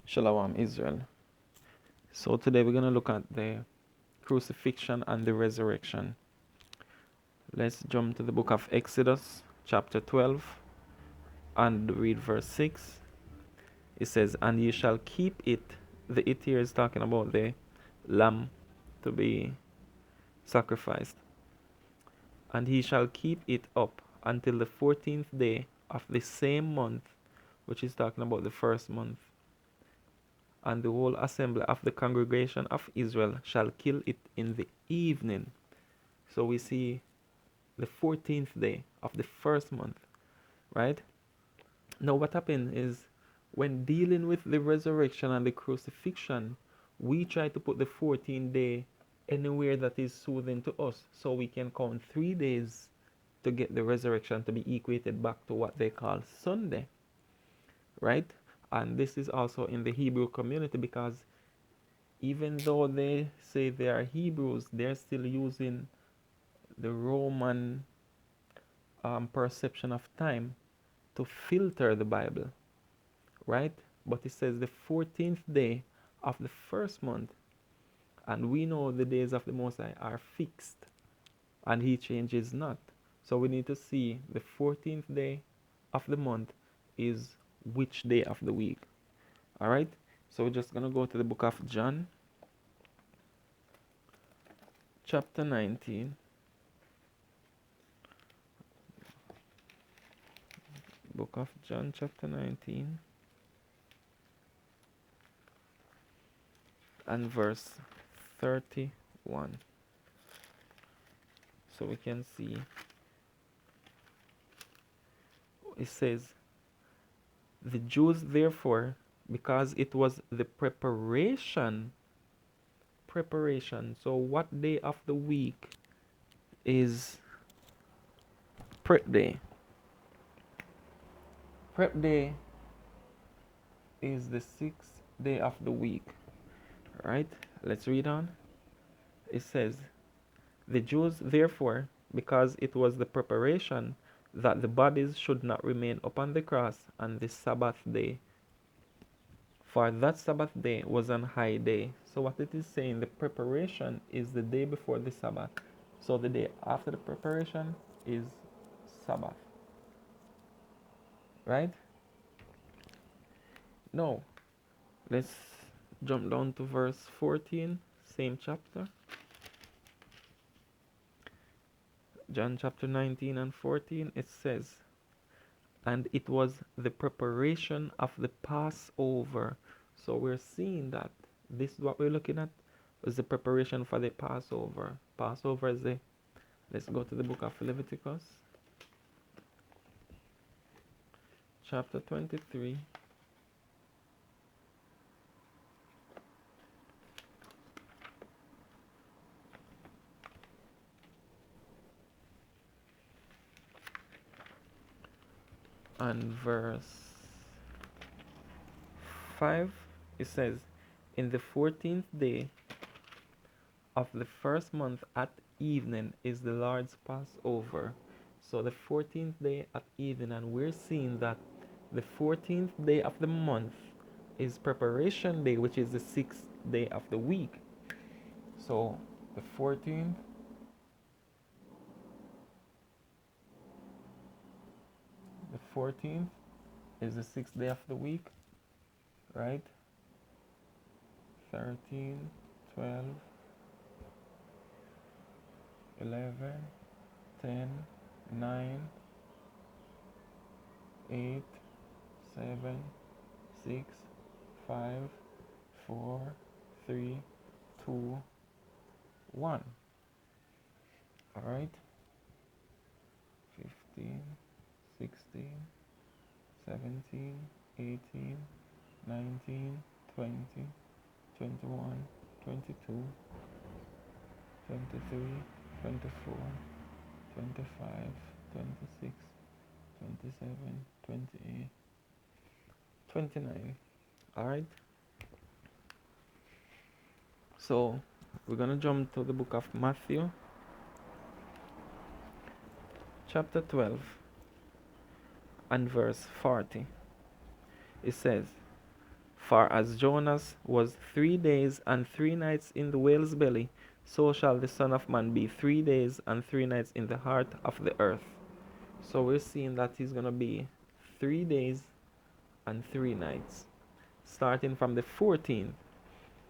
Shalom, Israel. So today we're going to look at the crucifixion and the resurrection. Let's jump to the book of Exodus, chapter 12, and read verse 6. It says, "And ye shall keep it." The it here is talking about the lamb to be sacrificed. "And he shall keep it up until the 14th day of the same month," which is talking about the first month. "And the whole assembly of the congregation of Israel shall kill it in the evening." So we see the 14th day of the first month, right? Now, what happened is when dealing with the resurrection and the crucifixion, we try to put the 14th day anywhere that is soothing to us. So we can count 3 days to get the resurrection to be equated back to what they call Sunday, right? And this is also in the Hebrew community because even though they say they are Hebrews, they're still using the Roman perception of time to filter the Bible, right? But it says the 14th day of the first month, and we know the days of the Most High are fixed, and He changes not. So we need to see the 14th day of the month is which day of the week. All right? So we're just going to go to the book of John, chapter 19. Book of John, chapter 19, and verse 31. So we can see it says, "The Jews therefore, because it was the preparation. So what day of the week is prep day? Prep day is the 6th day of the week, right? Let's read on. It says, "The Jews therefore, because it was the preparation that the bodies should not remain upon the cross on the Sabbath day, for that Sabbath day was an high day." So what it is saying, the preparation is the day before the Sabbath. So the day after the preparation is Sabbath, right? Now, let's jump down to verse 14, same chapter. John chapter 19 and 14, it says, "And it was the preparation of the Passover." So we're seeing that this is what we're looking at was the preparation for the Passover. Passover is the, let's go to the book of Leviticus, chapter 23. And verse 5, it says, "In the 14th day of the first month at evening is the Lord's Passover." So the 14th day at evening, and we're seeing that the 14th day of the month is preparation day, which is the 6th day of the week. So the 14th is the 6th day of the week, right? 13, 12, 11, 10, 9, 8, 7, 6, 5, 4, 3, 2, 1. All right. 15, 16, 17, 18, 19, 20, 21, 22, 23, 24, 25, 26, 27, 28, 29. All right. So we're going to jump to the book of Matthew, chapter 12, and verse 40. It says, For as Jonas was 3 days and 3 nights in the whale's belly, so shall the Son of Man be 3 days and 3 nights in the heart of the earth. So we're seeing that he's going to be 3 days and 3 nights, starting from the 14th,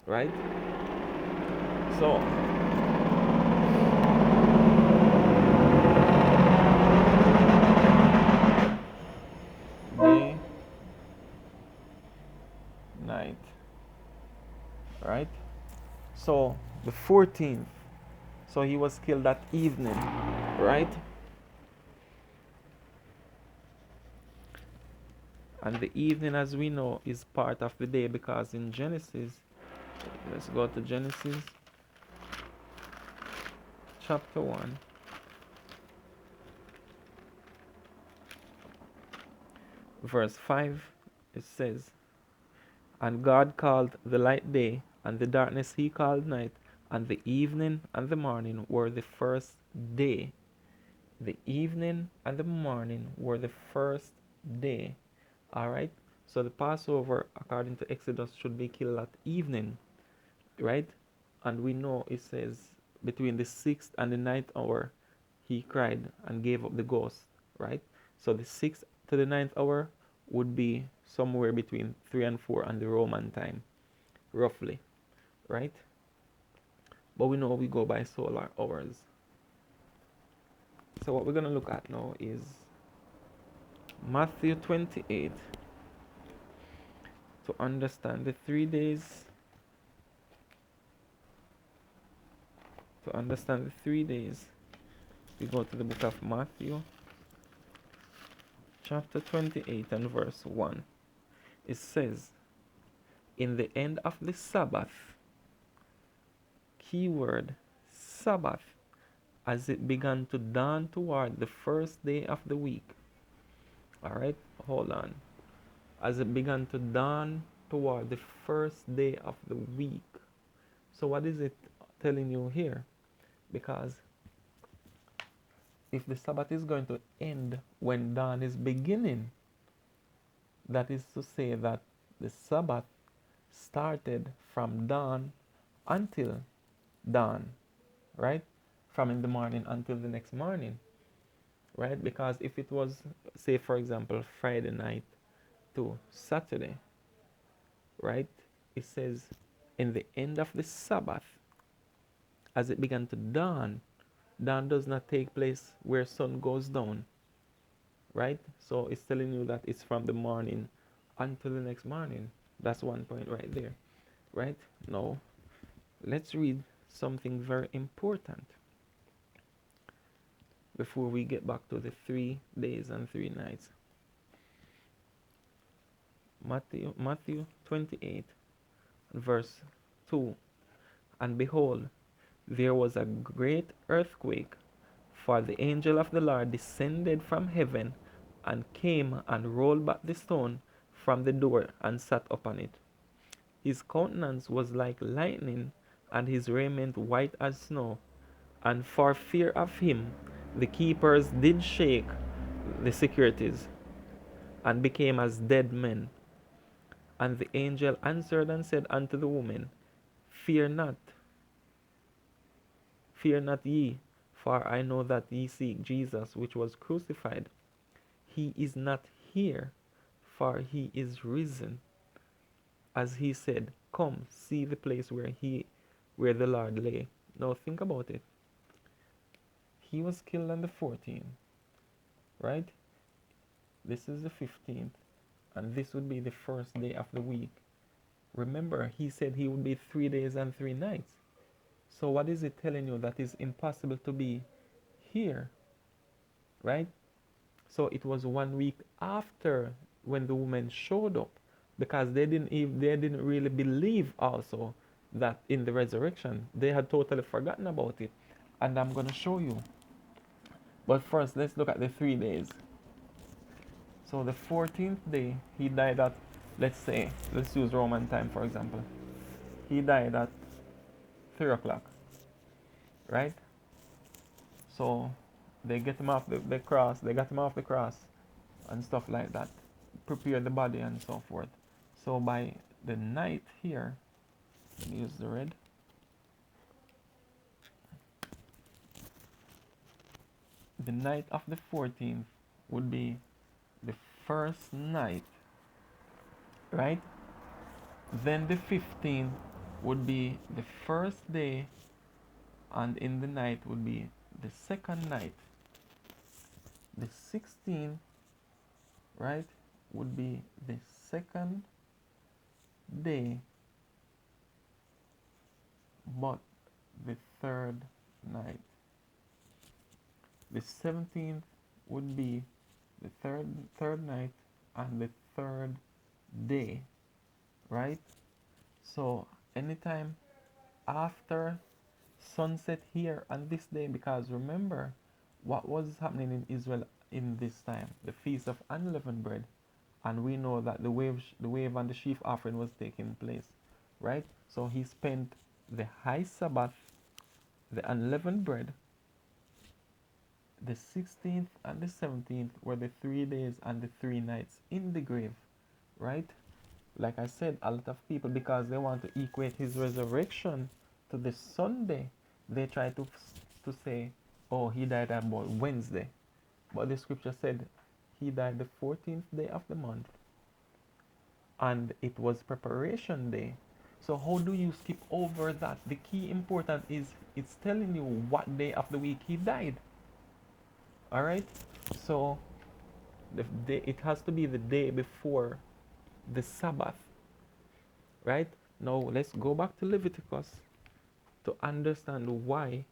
right? So, day, night, right? So, the 14th, so he was killed that evening, right? And the evening, as we know, is part of the day, because in Genesis, let's go to Genesis chapter 1, verse 5. It says, and God called the light day, and the darkness he called night, and the evening and the morning were the first day. The evening and the morning were the first day. All right. So the Passover, according to Exodus, should be killed at evening, right? And we know it says between the 6th and the ninth hour, he cried and gave up the ghost, right? So the 6th to the ninth hour would be somewhere between 3 and 4 on the Roman time, roughly, right? But we know we go by solar hours. So what we're going to look at now is Matthew 28. To understand the 3 days, we go to the book of Matthew chapter 28 and verse 1. It says, in the end of the Sabbath, keyword Sabbath, as it began to dawn toward the first day of the week. All right, hold on. As it began to dawn toward the first day of the week. So what is it telling you here? Because if the Sabbath is going to end when dawn is beginning, that is to say that the Sabbath started from dawn until dawn, right? From in the morning until the next morning, right? Because if it was, say for example, Friday night to Saturday, right? It says in the end of the Sabbath, as it began to dawn, dawn does not take place where sun goes down, right? So it's telling you that it's from the morning until the next morning. That's one point right there, right? Now, let's read something very important before we get back to the 3 days and 3 nights. Matthew 28, verse 2. And behold, there was a great earthquake, for the angel of the Lord descended from heaven and came and rolled back the stone from the door and sat upon it. His countenance was like lightning, and his raiment white as snow. And for fear of him, the keepers did shake the securities, and became as dead men. And the angel answered and said unto the woman, fear not ye, for I know that ye seek Jesus, which was crucified. He is not here, for he is risen, as he said. Come, see the place where the Lord lay. Now think about it. He was killed on the 14th, right? This is the 15th, and this would be the first day of the week. Remember, he said he would be 3 days and 3 nights. So what is it telling you? That is impossible to be here, right? So it was 1 week after when the woman showed up, because they didn't really believe also that in the resurrection. They had totally forgotten about it, and I'm going to show you. But first, let's look at the 3 days. So the 14th day, he died at, let's use Roman time for example. He died at 3 o'clock, right? So they get him off the cross, they got him off the cross and stuff like that, prepare the body and so forth. So by the night here, let me use the red. The night of the 14th would be the first night, right? Then the 15th would be the first day, and in the night would be the second night. The 16th, right, would be the second day, but the third night. The 17th would be the third night and the third day, right? So anytime after sunset here on this day, because remember what was happening in Israel in this time, the feast of unleavened bread, and we know that the wave and the sheaf offering was taking place, right? So he spent the high Sabbath, the unleavened bread, the 16th and the 17th were the 3 days and the 3 nights in the grave, right? Like I said, a lot of people, because they want to equate his resurrection to the Sunday, they try to say, oh, he died on Wednesday. But the scripture said he died the 14th day of the month, and it was preparation day. So how do you skip over that? The key important is it's telling you what day of the week he died. All right. So it has to be the day before the Sabbath, right? Now let's go back to Leviticus to understand why,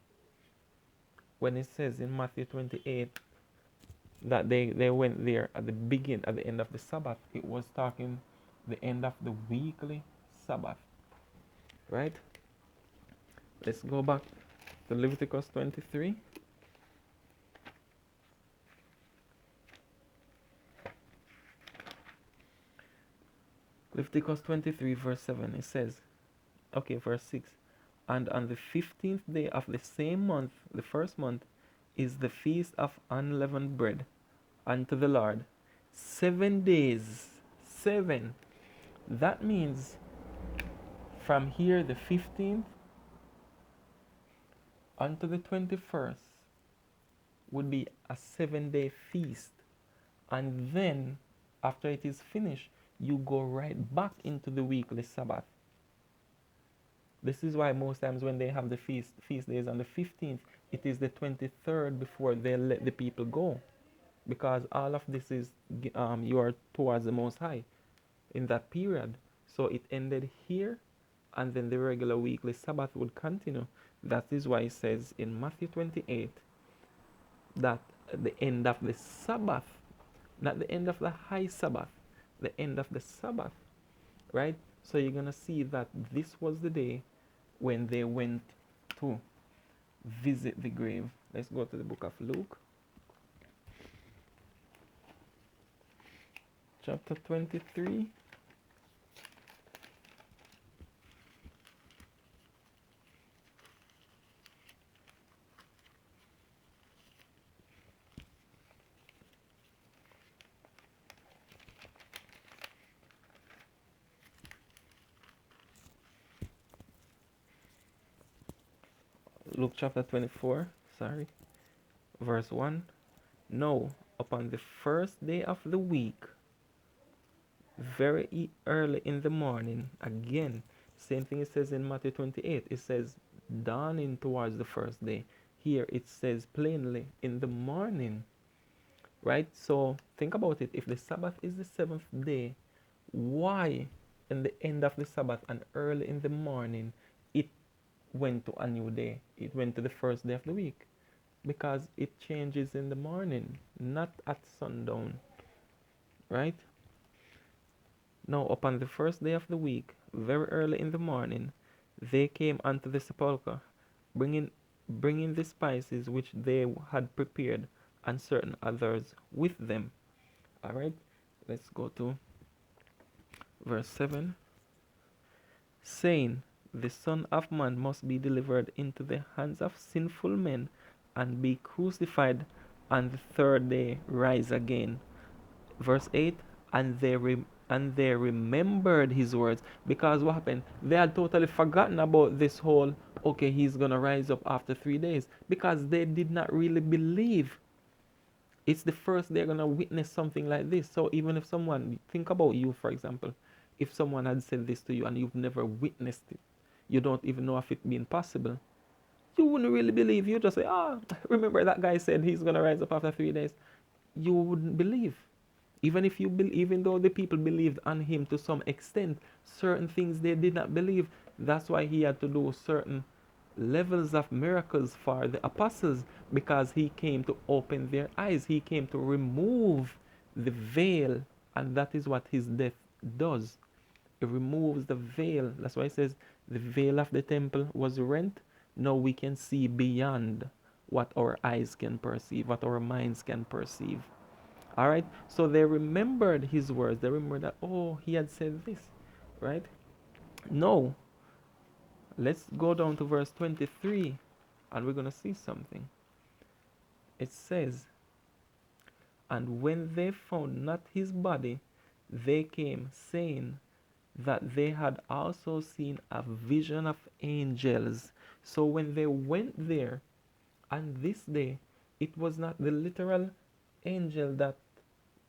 when it says in Matthew 28 that they went there at the end of the Sabbath, it was talking the end of the weekly Sabbath, right? Let's go back to Leviticus 23. Leviticus 23 verse 7, it says, okay, verse 6, and on the 15th day of the same month, the first month, is the feast of unleavened bread unto the Lord. 7 days. 7. That means from here, the 15th unto the 21st would be a 7-day feast. And then, after it is finished, you go right back into the weekly Sabbath. This is why most times when they have the feast days on the 15th, it is the 23rd before they let the people go. Because all of this is, you are towards the Most High in that period. So it ended here, and then the regular weekly Sabbath would continue. That is why it says in Matthew 28 that at the end of the Sabbath, not the end of the high Sabbath, the end of the Sabbath, right? So you're going to see that this was the day when they went to visit the grave. Let's go to the book of Luke, chapter 23. Luke chapter 24, verse 1. No, upon the first day of the week, very early in the morning, again, same thing it says in Matthew 28, it says dawning towards the first day. Here it says plainly in the morning, right? So think about it. If the Sabbath is the seventh day, why in the end of the Sabbath and early in the morning it went to a new day? It went to the first day of the week, because it changes in the morning, not at sundown, right? Now upon the first day of the week, very early in the morning, they came unto the sepulchre, bringing the spices which they had prepared, and certain others with them. All right, let's go to verse 7, saying, the Son of Man must be delivered into the hands of sinful men, and be crucified, and the third day rise again. Verse 8, and and they remembered his words. Because what happened? They had totally forgotten about this whole, okay, he's gonna rise up after 3 days, because they did not really believe. It's the first they're gonna witness something like this. So even if someone, think about you, for example, if someone had said this to you and you've never witnessed it, you don't even know if it being possible, you wouldn't really believe. You just say, ah, remember that guy said he's gonna rise up after 3 days. You wouldn't believe. Even if you even though the people believed on him to some extent, certain things they did not believe. That's why he had to do certain levels of miracles for the apostles, because he came to open their eyes. He came to remove the veil, and that is what his death does. It removes the veil. That's why it says the veil of the temple was rent. Now we can see beyond what our eyes can perceive, what our minds can perceive. All right. So they remembered his words. They remembered that, oh, he had said this, right? No. Let's go down to verse 23 and we're going to see something. It says, and when they found not his body, they came saying that they had also seen a vision of angels. So when they went there on this day, it was not the literal angel that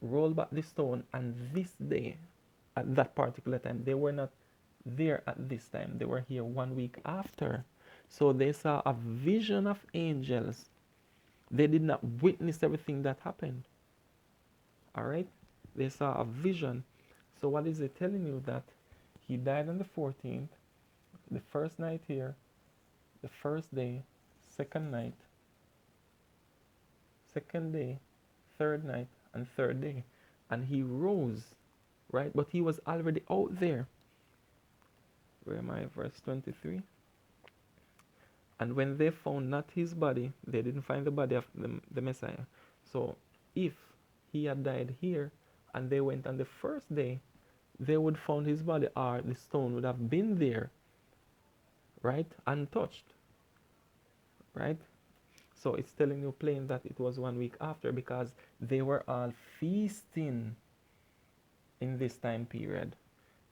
rolled back the stone on this day, at that particular time. They were not there at this time. They were here 1 week after. So they saw a vision of angels. They did not witness everything that happened. All right? They saw a vision. So what is it telling you? That he died on the 14th, the first night here, the first day, second night, second day, third night, and third day. And he rose, right? But he was already out there. Where am I? Verse 23. And when they found not his body, they didn't find the body of the Messiah. So if he had died here and they went on the first day, they would found his body, or the stone would have been there, right? Untouched, right? So it's telling you plain that it was 1 week after, because they were all feasting in this time period.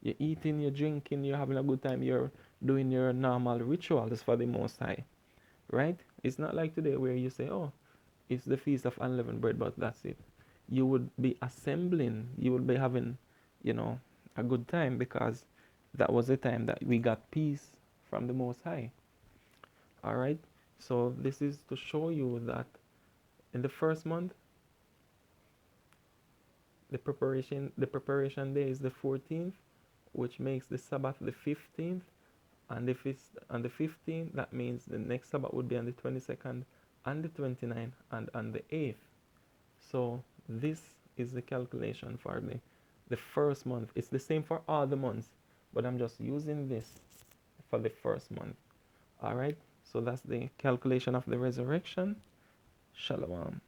You're eating, you're drinking, you're having a good time, you're doing your normal rituals for the Most High, right? It's not like today where you say, oh, it's the Feast of Unleavened Bread, but that's it. You would be assembling, you would be having, a good time, because that was the time that we got peace from the Most High. All right? So this is to show you that in the first month, the preparation day is the 14th, which makes the Sabbath the 15th. And if it's on the 15th, that means the next Sabbath would be on the 22nd, and the 29th, and on the 8th. So this is the calculation for the first month. It's the same for all the months, but I'm just using this for the first month. All right. So that's the calculation of the resurrection. Shalom.